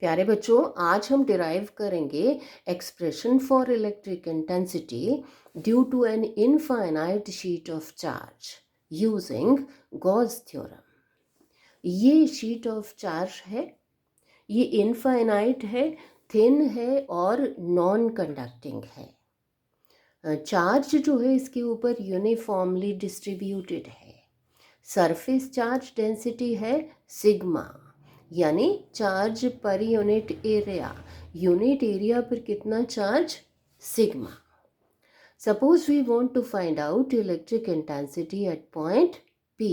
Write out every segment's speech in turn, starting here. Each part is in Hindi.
प्यारे बच्चों, आज हम डिराइव करेंगे expression for electric intensity due to an infinite sheet of charge using Gauss theorem. ये शीट ऑफ चार्ज है, ये इनफाइनाइट है, थिन है और नॉन कंडक्टिंग है। चार्ज जो है इसके ऊपर यूनिफॉर्मली डिस्ट्रीब्यूटेड है। सरफेस चार्ज डेंसिटी है सिग्मा, यानी चार्ज पर यूनिट एरिया पर कितना charge, sigma. Suppose we want to find out electric intensity at point P.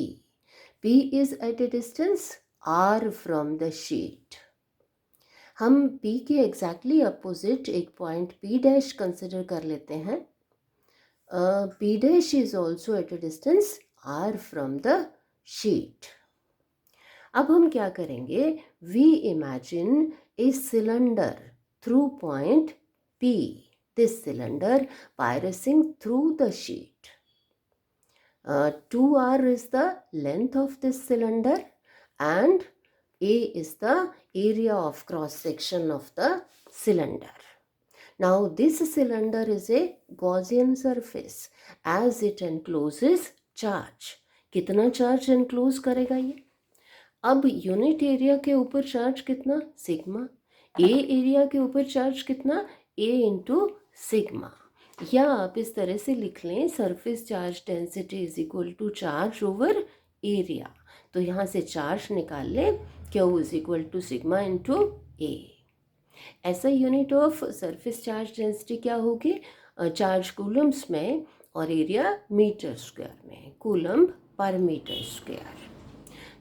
P is at a distance R from the sheet. हम P के एग्जैक्टली अपोजिट एक पॉइंट P डैश कंसिडर कर लेते हैं. P dash is also at a distance R from the sheet. अब हम क्या करेंगे, we imagine a cylinder through point P. This cylinder passing through the sheet. 2R is the length of this cylinder and A is the area of cross section of the cylinder. Now this cylinder is a Gaussian surface as it encloses charge. कितना चार्ज enclose करेगा ये? अब यूनिट एरिया के ऊपर चार्ज कितना, सिग्मा. ए एरिया के ऊपर चार्ज कितना, ए इंटू सिग्मा. या आप इस तरह से लिख लें, surface charge density is equal to charge over area. तो यहाँ से चार्ज निकाल लें, Q is equal to sigma into A. ऐसा unit of surface charge density क्या होगी, चार्ज कूलम्स में और एरिया मीटर स्क्वायर में, कूलम्ब पर मीटर स्क्वायर.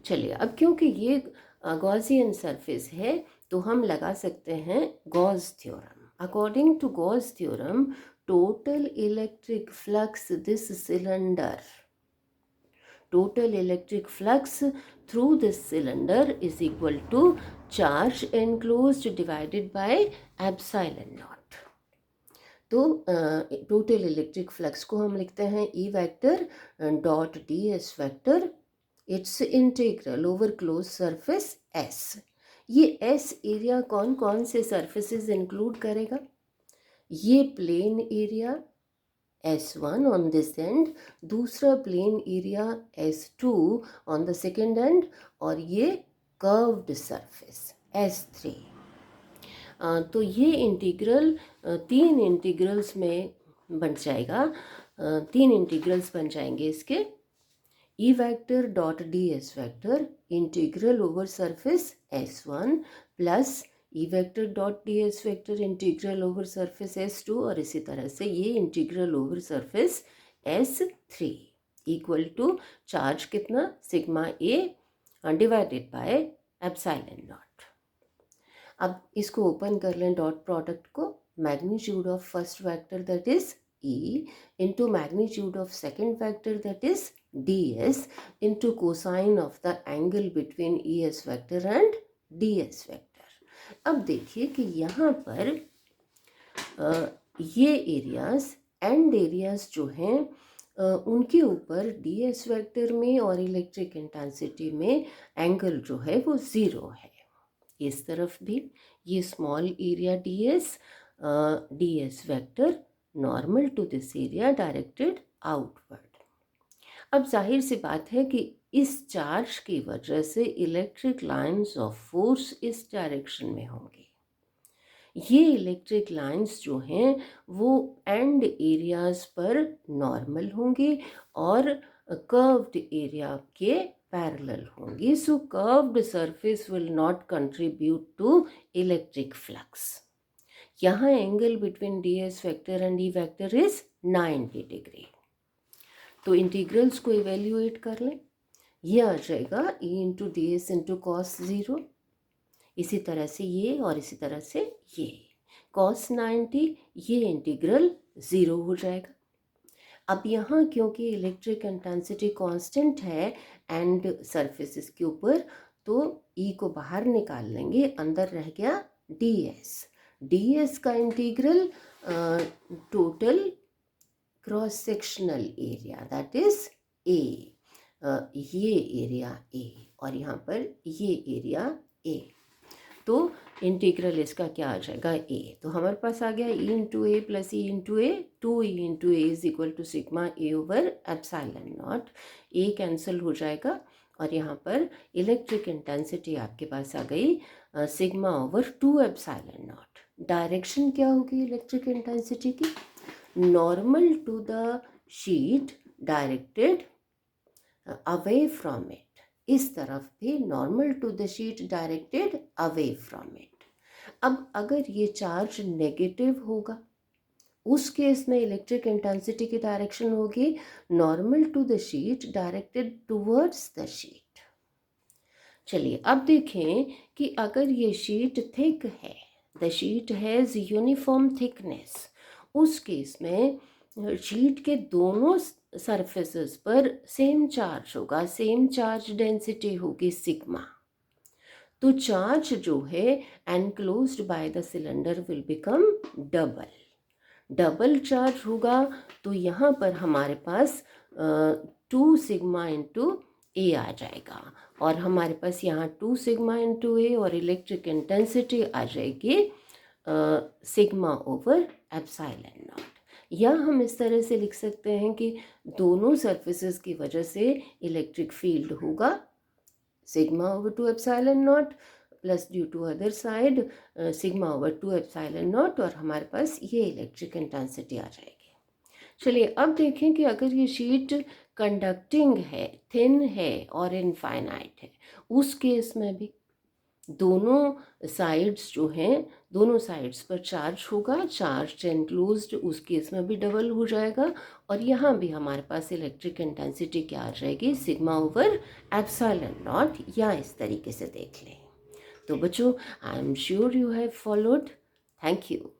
चलिए, अब क्योंकि ये गॉसियन सरफेस है तो हम लगा सकते हैं Gauss theorem. According to Gauss theorem, total electric flux through this cylinder is equal to charge enclosed divided by epsilon naught. तो टोटल इलेक्ट्रिक फ्लक्स को हम लिखते हैं E vector dot ds vector, it's integral over closed surface S. ये S एरिया कौन कौन से सरफेसेस इंक्लूड करेगा, ये plane area S1 on this end, दूसरा plane area S2 on the second end, और ये कर्व्ड सरफेस S3. तो ये इंटीग्रल तीन इंटीग्रल्स में बन जाएगा, तीन इंटीग्रल्स बन जाएंगे इसके. E vector dot ds vector integral over surface S1 plus E vector dot ds vector integral over surface S2, और इसी तरह से ये integral over surface S3 equal to charge कितना, sigma A divided by epsilon naught. अब इसको ओपन कर लें डॉट प्रोडक्ट को, magnitude of first vector that is E into magnitude of second vector that is ds into cosine of the angle between ES vector and DS vector. अब देखिए कि यहाँ पर ये एरियाज एंड एरियाज जो हैं उनके ऊपर DS वेक्टर में और इलेक्ट्रिक इंटेंसिटी में एंगल जो है वो ज़ीरो है. इस तरफ भी ये small area DS vector normal to this area directed outward. अब जाहिर सी बात है कि इस चार्ज की वजह से इलेक्ट्रिक लाइंस ऑफ फोर्स इस डायरेक्शन में होंगी. ये इलेक्ट्रिक लाइंस जो हैं वो एंड एरियाज पर नॉर्मल होंगी और कर्व्ड एरिया के पैरेलल होंगी. So curved surface will not contribute to electric flux. यहाँ angle between ds vector and E vector is 90 degree. तो इंटीग्रल्स को इवेल्यूएट कर लें, ये आ जाएगा E into ds into cos 0, इसी तरह से ये और इसी तरह से ये कॉस 90, ये इंटीग्रल 0 हो जाएगा. अब यहाँ क्योंकि इलेक्ट्रिक इंटेंसिटी कांस्टेंट है एंड सरफेसेस के ऊपर, तो E को बाहर निकाल लेंगे, अंदर रह गया ds का integral total cross sectional area that is A, ये एरिया A और यहाँ पर ये एरिया A. तो इंटीग्रल इसका क्या आ जाएगा ए, तो हमारे पास आ गया E into A plus E into A, 2 E into A is equal to sigma A over epsilon naught, A cancel हो जाएगा और यहाँ पर इलेक्ट्रिक इंटेंसिटी आपके पास आ गई sigma over 2 epsilon naught. Direction क्या होगी इलेक्ट्रिक इंटेंसिटी की, normal to the sheet directed away from it, इस तरफ भी normal to the sheet directed away from it. अब अगर ये चार्ज नेगेटिव होगा उस केस में इलेक्ट्रिक इंटेंसिटी की डायरेक्शन होगी normal to the sheet directed towards the sheet. चलिए अब देखें कि अगर ये शीट थिक है, the sheet has uniform thickness, उस केस में शीट के दोनों सरफेसेस पर सेम चार्ज होगा, सेम चार्ज डेंसिटी होगी सिग्मा। तो चार्ज जो है enclosed by the cylinder will become double, double charge होगा। तो यहाँ पर हमारे पास 2 सिग्मा इंटू ए आ जाएगा और हमारे पास यहाँ 2 सिग्मा इंटू ए और इलेक्ट्रिक इंटेंसिटी आ जाएगी सिग्मा ओवर एप्सिलॉन नॉट। या हम इस तरह से लिख सकते हैं कि दोनों सरफेसेस की वजह से इलेक्ट्रिक फील्ड होगा sigma over 2 epsilon naught plus due to other side sigma over 2 epsilon naught, और हमारे पास ये इलेक्ट्रिक इंटेंसिटी आ जाएगी। चलिए अब देखें कि अगर ये शीट कंडक्टिंग है, थिन है और इनफाइनाइट है, उस केस में भी दोनों साइड्स जो हैं, दोनों साइड्स पर चार्ज होगा, चार्ज एनक्लोज्ड उस केस में भी डबल हो जाएगा और यहाँ भी हमारे पास इलेक्ट्रिक इंटेंसिटी क्या आ जाएगी सिग्मा ओवर एप्सिलॉन नॉट, या इस तरीके से देख लें। तो बच्चों I am sure you have followed, thank you.